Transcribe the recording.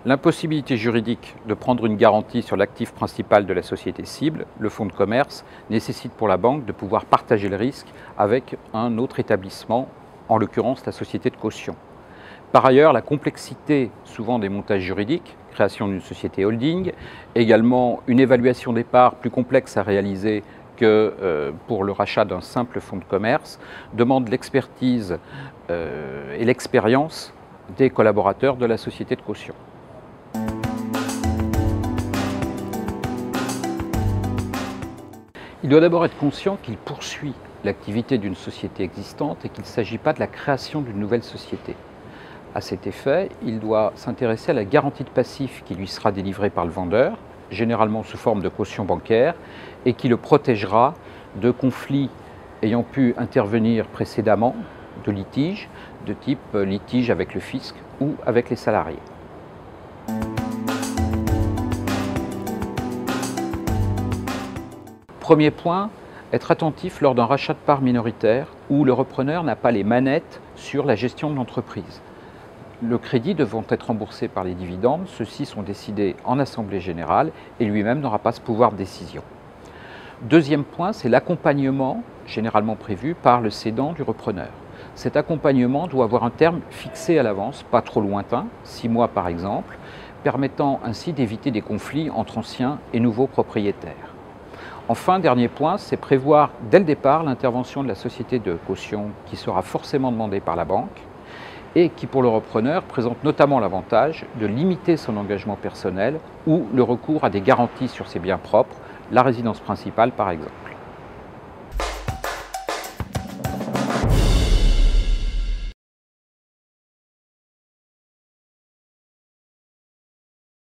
L'impossibilité juridique de prendre une garantie sur l'actif principal de la société cible, le fonds de commerce, nécessite pour la banque de pouvoir partager le risque avec un autre établissement, en l'occurrence la société de caution. Par ailleurs, la complexité souvent des montages juridiques, création d'une société holding, également une évaluation des parts plus complexe à réaliser que pour le rachat d'un simple fonds de commerce, demande l'expertise et l'expérience des collaborateurs de la société de caution. Il doit d'abord être conscient qu'il poursuit l'activité d'une société existante et qu'il ne s'agit pas de la création d'une nouvelle société. À cet effet, il doit s'intéresser à la garantie de passif qui lui sera délivrée par le vendeur, généralement sous forme de caution bancaire, et qui le protégera de conflits ayant pu intervenir précédemment, de litiges, de type litige avec le fisc ou avec les salariés. Premier point, être attentif lors d'un rachat de parts minoritaires où le repreneur n'a pas les manettes sur la gestion de l'entreprise. Le crédit devant être remboursé par les dividendes, ceux-ci sont décidés en assemblée générale et lui-même n'aura pas ce pouvoir de décision. Deuxième point, c'est l'accompagnement généralement prévu par le cédant du repreneur. Cet accompagnement doit avoir un terme fixé à l'avance, pas trop lointain, 6 mois par exemple, permettant ainsi d'éviter des conflits entre anciens et nouveaux propriétaires. Enfin, dernier point, c'est prévoir dès le départ l'intervention de la société de caution qui sera forcément demandée par la banque et qui, pour le repreneur, présente notamment l'avantage de limiter son engagement personnel ou le recours à des garanties sur ses biens propres, la résidence principale par exemple.